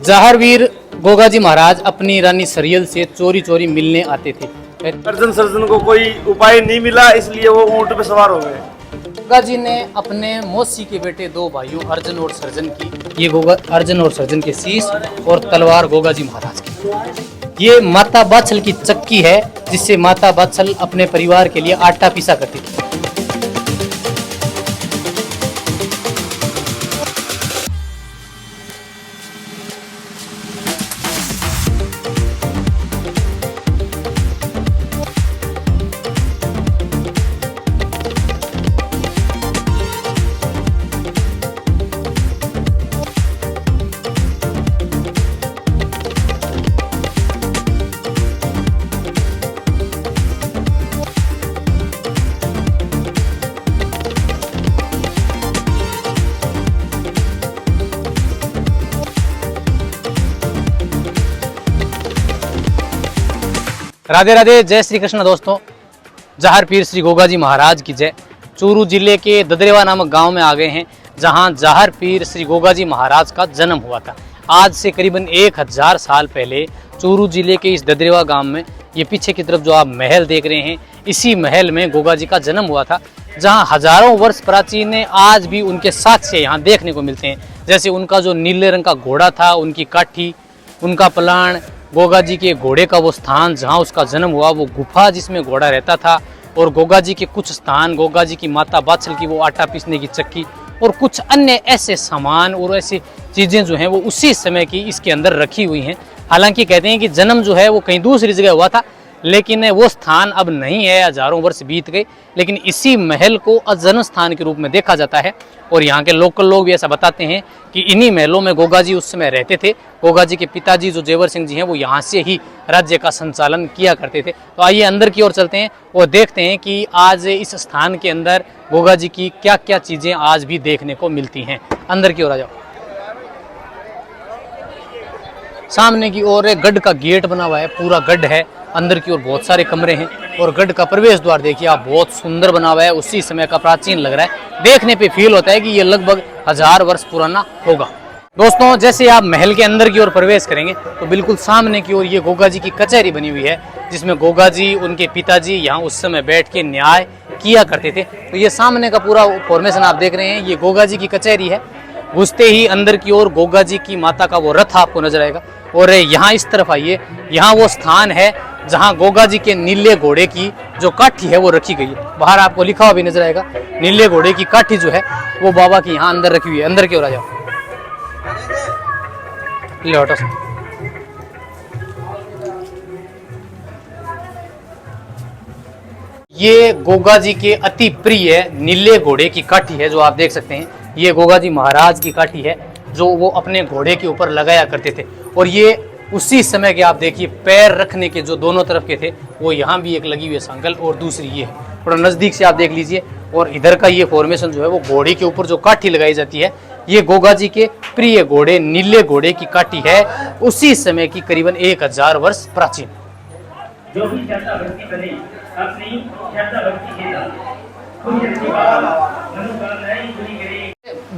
जहारवीर गोगाजी महाराज अपनी रानी सरियल से चोरी चोरी मिलने आते थे। अर्जुन सर्जन को कोई उपाय नहीं मिला, इसलिए वो ऊंट पे सवार हो गए। गोगाजी ने अपने मौसी के बेटे दो भाइयों अर्जुन और सर्जन की, ये अर्जुन और सर्जन के शीश और तलवार गोगाजी महाराज की। ये माता बाछल की चक्की है, जिससे माता बाछल अपने परिवार के लिए आटा पीसा करती थी। राधे राधे, जय श्री कृष्ण दोस्तों। जहार पीर श्री गोगाजी महाराज की जय। चूरू जिले के ददरेवा नामक गांव में आ गए हैं, जहां जहार पीर श्री गोगाजी महाराज का जन्म हुआ था। आज से करीबन 1000 साल पहले चूरू जिले के इस ददरेवा गांव में, ये पीछे की तरफ जो आप महल देख रहे हैं, इसी महल में गोगाजी का जन्म हुआ था, जहां हजारों वर्ष प्राचीन है आज भी उनके साक्ष्य यहाँ देखने को मिलते हैं। जैसे उनका जो नीले रंग का घोड़ा था, उनकी काठी, उनका पलाण, गोगाजी के घोड़े का वो स्थान जहाँ उसका जन्म हुआ, वो गुफा जिसमें घोड़ा रहता था, और गोगाजी के कुछ स्थान, गोगाजी की माता बाछल की वो आटा पीसने की चक्की और कुछ अन्य ऐसे सामान और ऐसी चीज़ें जो हैं वो उसी समय की इसके अंदर रखी हुई हैं। हालांकि कहते हैं कि जन्म जो है वो कहीं दूसरी जगह हुआ था, लेकिन वो स्थान अब नहीं है, हजारों वर्ष बीत गए, लेकिन इसी महल को अजन्म स्थान के रूप में देखा जाता है। और यहाँ के लोकल लोग भी ऐसा बताते हैं कि इन्हीं महलों में गोगाजी उस समय रहते थे। गोगाजी के पिताजी जो जेवर सिंह जी हैं, वो यहाँ से ही राज्य का संचालन किया करते थे। तो आइए अंदर की ओर चलते हैं और देखते हैं कि आज इस स्थान के अंदर गोगाजी की क्या क्या चीज़ें आज भी देखने को मिलती हैं। अंदर की ओर आ जाओ। सामने की ओर एक गढ़ का गेट बना हुआ है, पूरा गढ़ है। अंदर की ओर बहुत सारे कमरे हैं और गढ़ का प्रवेश द्वार देखिए आप, बहुत सुंदर बना हुआ है, उसी समय का प्राचीन लग रहा है। देखने पे फील होता है कि ये लगभग 1000 वर्ष पुराना होगा। दोस्तों, जैसे आप महल के अंदर की ओर प्रवेश करेंगे तो बिल्कुल सामने की ओर ये गोगाजी की कचहरी बनी हुई है, जिसमें गोगाजी, उनके पिताजी यहाँ उस समय बैठ के न्याय किया करते थे। तो ये सामने का पूरा फॉर्मेशन आप देख रहे हैं, ये गोगाजी की कचहरी है। घुसते ही अंदर की ओर गोगाजी की माता का वो रथ आपको नजर आएगा। और यहाँ इस तरफ आइए, यहाँ वो स्थान है जहाँ गोगाजी के नीले घोड़े की जो काठी है वो रखी गई है। बाहर आपको लिखा हुआ भी नजर आएगा, नीले घोड़े की काठी जो है वो बाबा की यहाँ अंदर रखी हुई है। अंदर की ओर आ जाओ। ले हटो। ये गोगाजी के अति प्रिय नीले घोड़े की काठी है, जो आप देख सकते हैं। ये गोगाजी महाराज की काठी है जो वो अपने घोड़े के ऊपर लगाया करते थे। और ये उसी समय के आप देखिए पैर रखने के जो दोनों तरफ के थे, वो यहाँ भी एक लगी हुई है सांगल, और दूसरी ये है। थोड़ा नज़दीक से आप देख लीजिए। और इधर का ये फॉर्मेशन जो है वो घोड़े के ऊपर जो काठी लगाई जाती है, ये गोगाजी के प्रिय घोड़े नीले घोड़े की काठी है, उसी समय की करीबन 1000 वर्ष प्राचीन।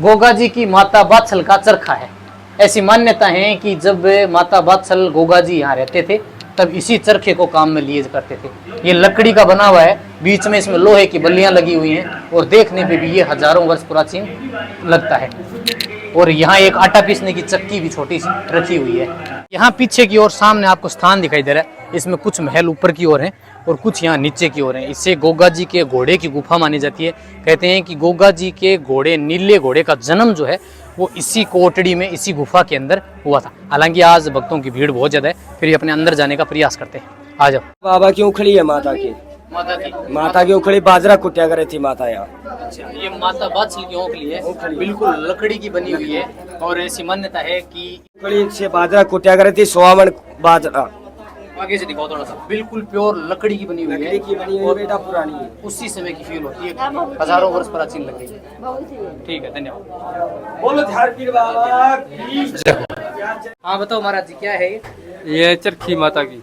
गोगाजी की माता बाछल का चरखा है। ऐसी मान्यता है कि जब माता बाछल गोगाजी यहाँ रहते थे, तब इसी चरखे को काम में लिए करते थे। ये लकड़ी का बना हुआ है, बीच में इसमें लोहे की बल्लियां लगी हुई हैं, और देखने पे भी ये हजारों वर्ष प्राचीन लगता है। और यहाँ एक आटा पीसने की चक्की भी छोटी सी रखी हुई है। यहाँ पीछे की ओर सामने आपको स्थान दिखाई दे रहा है, इसमें कुछ महल ऊपर की ओर हैं और कुछ यहाँ नीचे की ओर हैं। इससे गोगाजी के घोड़े की गुफा मानी जाती है। कहते हैं कि गोगाजी के घोड़े, नीले घोड़े का जन्म जो है वो इसी कोटड़ी में, इसी गुफा के अंदर हुआ था। हालांकि आज भक्तों की भीड़ बहुत ज्यादा है, फिर ये अपने अंदर जाने का प्रयास करते हैं। आ जाओ। बाबा की उखड़ी है, माता की उखड़ी बाजरा कुटिया करे थी माता यहाँ। अच्छा, ये माता बाछल की ओखली है, बिल्कुल लकड़ी की बनी हुई है। और ऐसी मान्यता है कि उखड़ी से बाजरा कुटिया करे थी, 100 मन बाजरा। आगे से दिखाओ थोड़ा सा। बिल्कुल प्योर लकड़ी की बनी हुई है, और बेटा पुरानी है, उसी समय की फील होती है, हजारों वर्ष प्राचीन लग रही है। ठीक है, धन्यवाद। बोलो झार पीर बाबा की। हाँ बताओ महाराज जी, क्या है ये चरखी माता की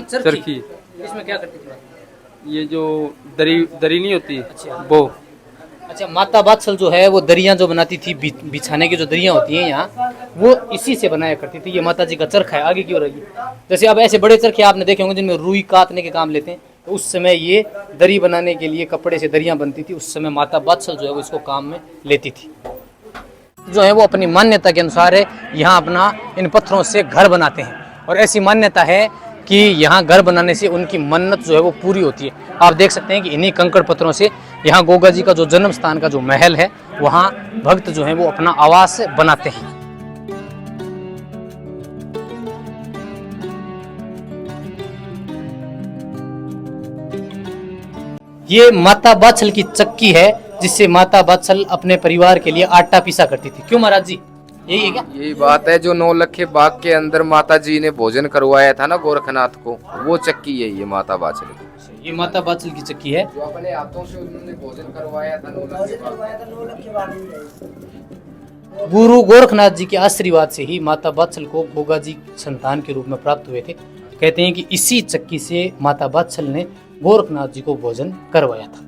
चरखी। इसमें क्या करती थी? ये जो दरी नहीं होती, अच्छा। वो अच्छा, माता बात्सल जो है वो दरिया जो बनाती थी, बिछाने की जो दरिया होती हैं यहाँ, वो इसी से बनाया करती थी। ये माता जी का चरखा है, आगे की ओर है। जैसे अब ऐसे बड़े चरखे आपने देखे होंगे जिनमें रुई काटने के काम लेते हैं, तो उस समय ये दरी बनाने के लिए कपड़े से दरियाँ बनती थी, उस समय माता बात्सल जो है वो इसको काम में लेती थी। जो है वो अपनी मान्यता के अनुसार है यहाँ अपना इन पत्थरों से घर बनाते हैं, और ऐसी मान्यता है कि यहाँ घर बनाने से उनकी मन्नत जो है वो पूरी होती है। आप देख सकते हैं कि इन्हीं कंकड़ पत्थरों से यहाँ गोगा जी का जो जन्म स्थान का जो महल है, वहाँ भक्त जो है वो अपना आवास बनाते हैं। ये माता बात्सल की चक्की है, जिससे माता बात्सल अपने परिवार के लिए आटा पीसा करती थी। क्यों महाराज जी, यही है क्या? यही बात है, जो 9 लखे बाग के अंदर माता जी ने भोजन करवाया था ना गोरखनाथ को, वो चक्की यही है माता बात्सल की। ये माता बात्सल की चक्की है, जो अपने हाथों से उन्होंने भोजन करवाया था 9 लखे बाग। गुरु गोरखनाथ जी के आशीर्वाद से ही माता बात्सल को गोगा जी संतान के रूप में प्राप्त हुए थे। कहते हैं कि इसी चक्की से माता बात्सल ने गोरखनाथ जी को भोजन करवाया था।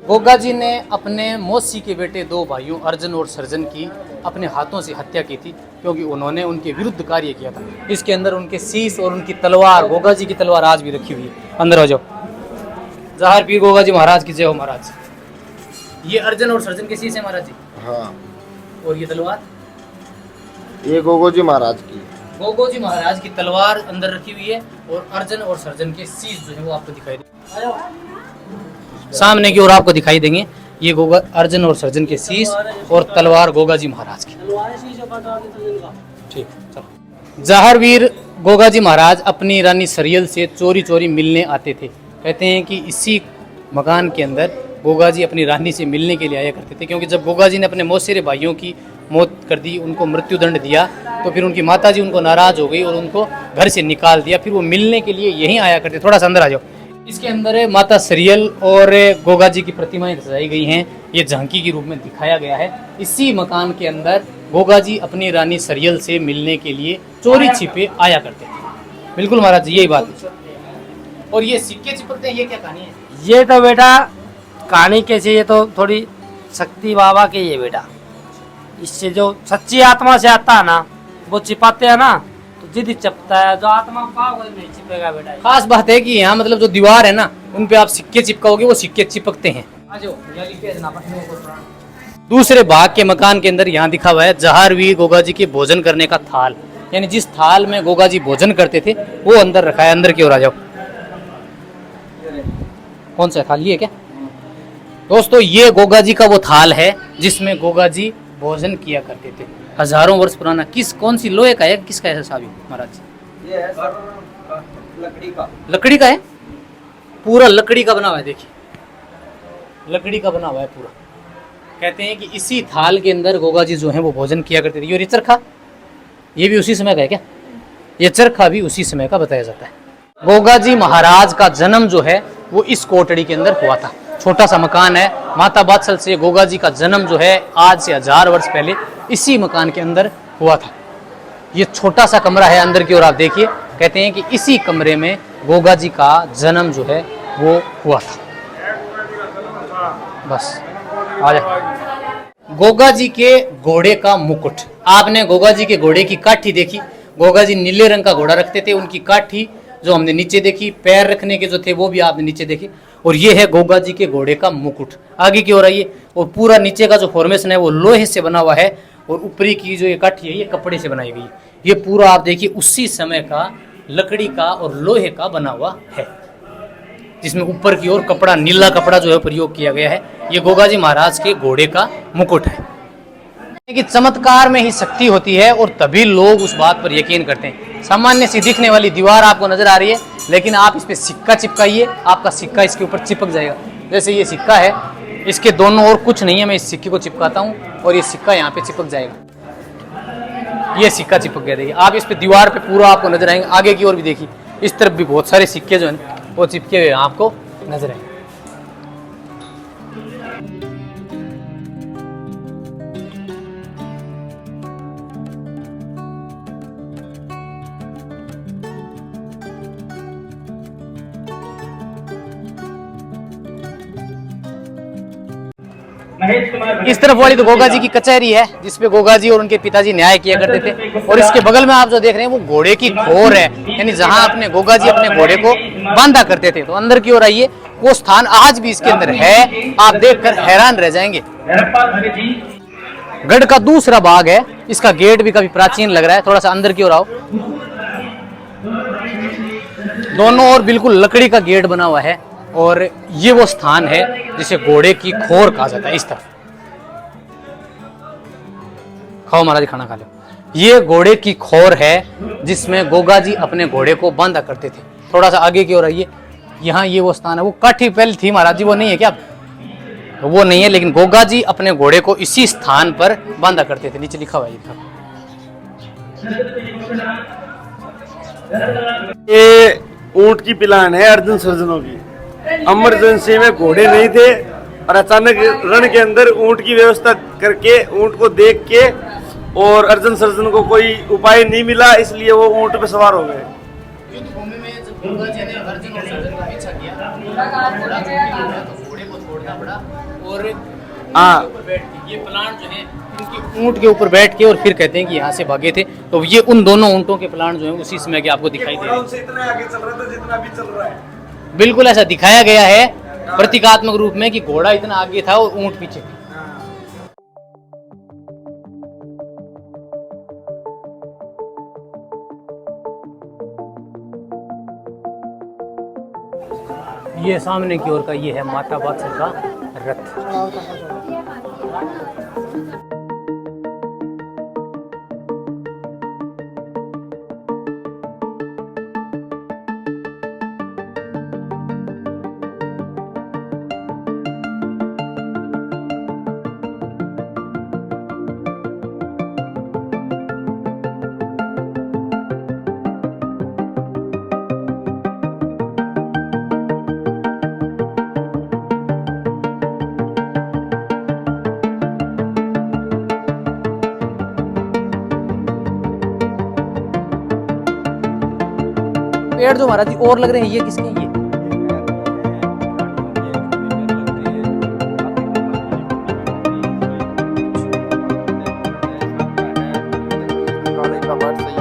गोगा जी ने अपने मौसी के बेटे 2 भाइयों अर्जुन और सर्जन की अपने हाथों से हत्या की थी, क्योंकि उन्होंने उनके विरुद्ध कार्य किया था। इसके अंदर उनके शीश और उनकी तलवार, गोगा जी की तलवार आज भी रखी हुई है। अंदर हो जाओ। जहार पीर गोगा जी महाराज की जय हो महाराज। ये अर्जुन और सर्जन के शीश है महाराज जी। हाँ, और ये तलवार ये गोगो जी महाराज की। गोगो जी महाराज की तलवार अंदर रखी हुई है, और अर्जुन और सर्जन के शीश जो है वो आपको दिखाई दे, सामने की ओर आपको दिखाई देंगे। ये गोगा अर्जुन और सर्जन के शीश और तलवार गोगा जी महाराज की। ठीक, चलो। जहारवीर गोगा जी महाराज अपनी रानी सरियल से चोरी चोरी मिलने आते थे। कहते हैं कि इसी मकान के अंदर गोगा जी अपनी रानी से मिलने के लिए आया करते थे, क्योंकि जब गोगा जी ने अपने मौसेरे भाइयों की मौत कर दी, उनको मृत्युदंड दिया, तो फिर उनकी माता जी उनको नाराज हो गई और उनको घर से निकाल दिया। फिर वो मिलने के लिए यहीं आया करते। थोड़ा सा अंदर आ जाओ। इसके अंदर माता सरियल और गोगा जी की प्रतिमाएं सजाई गई हैं। ये झांकी के रूप में दिखाया गया है। इसी मकान के अंदर गोगा जी अपनी रानी सरियल से मिलने के लिए चोरी छिपे आया करते थे। बिल्कुल महाराज जी, यही बात है। और ये सिक्के चिपकते हैं, ये क्या कहानी है? ये तो बेटा कहानी कैसी, ये तो थोड़ी शक्ति बाबा की है बेटा। इससे जो सच्ची आत्मा से आता है ना, वो चिपाते हैं ना, तो जिद चिपता है। जो आत्मा पाओगे नहीं चिपेगा बेटा। खास बात है कि यहाँ मतलब जो दीवार है ना, उन पे आप सिक्के चिपकाओगे, वो सिक्के चिपकते हैं। दूसरे भाग के मकान के अंदर यहाँ दिखा हुआ है जहारवीर गोगा जी के भोजन करने का थाल, यानी जिस थाल में गोगा जी भोजन करते थे वो अंदर रखा है। अंदर की ओर आ जाओ। कौन सा थाल, ये क्या दोस्तों? ये गोगा जी का वो थाल है जिसमें गोगा जी भोजन किया करते थे। हजारों वर्ष पुराना। कौन सी लोहे का है, किसका है साहब महाराज? ये है सर लकड़ी का। लकड़ी का है, पूरा लकड़ी का बना हुआ है। देखिए, लकड़ी का बना हुआ है पूरा। कहते हैं कि इसी थाल के अंदर गोगा जी जो है वो भोजन किया करते थे। और ये चरखा, ये भी उसी समय का है क्या? ये चरखा भी उसी समय का बताया जाता है। गोगा जी महाराज का जन्म जो है वो इस कोटड़ी के अंदर हुआ था। छोटा सा मकान है। माता बात्सल से गोगा जी का जन्म जो है आज से 1000 वर्ष पहले इसी मकान के अंदर हुआ था। ये छोटा सा कमरा है, अंदर की ओर आप देखिए। कहते हैं कि इसी कमरे में गोगा जी का जन्म जो है वो हुआ था। बस आ जाए। गोगा जी के घोड़े का मुकुट, आपने गोगा जी के घोड़े की काठी देखी? गोगा जी नीले रंग का घोड़ा रखते थे। उनकी काठी जो हमने नीचे देखी, पैर रखने के जो थे वो भी आपने नीचे देखे। और ये है गोगा जी के घोड़े का मुकुट। आगे की ओर आइए। और पूरा नीचे का जो फॉर्मेशन है वो लोहे से बना हुआ है, और ऊपरी की जो ये काठी है ये कपड़े से बनाई गई है। ये पूरा आप देखिए उसी समय का लकड़ी का और लोहे का बना हुआ है, जिसमें ऊपर की ओर कपड़ा, नीला कपड़ा जो है प्रयोग किया गया है। ये गोगा जी महाराज के घोड़े का मुकुट है। कि चमत्कार में ही शक्ति होती है और तभी लोग उस बात पर यकीन करते हैं। सामान्य सी दिखने वाली दीवार आपको नजर आ रही है, लेकिन आप इस पे सिक्का चिपकाइए, आपका सिक्का इसके ऊपर चिपक जाएगा। जैसे ये सिक्का है, इसके दोनों ओर कुछ नहीं है, मैं इस सिक्के को चिपकाता हूँ और ये सिक्का यहाँ पे चिपक जाएगा। ये सिक्का चिपक गया। देखिए आप इस पे दीवार पे पूरा आपको नजर आएंगे। आगे की ओर भी देखिए, इस तरफ भी बहुत सारे सिक्के जो है वो चिपके हुए आपको नजर आएंगे। इस तरफ वाली तो गोगा जी की कचहरी है जिसपे गोगा जी और उनके पिताजी न्याय किया करते थे। और इसके बगल में आप जो देख रहे हैं वो घोड़े की खोर है, यानी जहां अपने गोगा जी अपने घोड़े को बांधा करते थे। तो अंदर की ओर आइए, वो स्थान आज भी इसके अंदर है, आप देखकर हैरान रह जाएंगे। गढ़ का दूसरा भाग है, इसका गेट भी काफी प्राचीन लग रहा है। थोड़ा सा अंदर की ओर आओ, दोनों ओर बिल्कुल लकड़ी का गेट बना हुआ है। और ये वो स्थान है जिसे घोड़े की खोर कहा जाता है। इस तरफ खाओ महाराज, खाना खा लो। ये घोड़े की खोर है जिसमें गोगा जी अपने घोड़े को बांधा करते थे। थोड़ा सा आगे की ओर आइए, यहाँ ये वो स्थान है। वो काठी पहले थी महाराज जी, वो नहीं है क्या? वो नहीं है, लेकिन गोगा जी अपने घोड़े को इसी स्थान पर बांधा करते थे। नीचे लिखा हुआ है, ये ऊंट की पिलान है अर्जुन सर्जनों की। इमरजेंसी में घोड़े नहीं थे और अचानक रण के अंदर ऊंट की व्यवस्था करके ऊंट को देख के, और अर्जुन सर्जन को कोई उपाय नहीं मिला इसलिए वो ऊंट पे सवार हो गए। युद्धभूमि में जब गोगा जी ने अर्जुन और सर्जन का पीछा किया, घोड़ा छूट गया तो घोड़े को छोड़ना पड़ा। और हाँ, ये प्लांट जो है इनके ऊंट के ऊपर बैठ के और फिर कहते हैं कि यहाँ से भागे थे। तो ये उन दोनों ऊंटों के प्लांट जो है उसी समय के आपको दिखाई दे रहे हैं। इतना आगे चल रहा था जितना अभी चल रहा है। बिल्कुल ऐसा दिखाया गया है प्रतीकात्मक रूप में कि घोड़ा इतना आगे था और ऊंट पीछे थे। ये सामने की ओर का ये है माता बादशाह का रथ। पेड़ जो महाराज जी और लग रहे हैं, ये किसके हैं? का बर्ड सही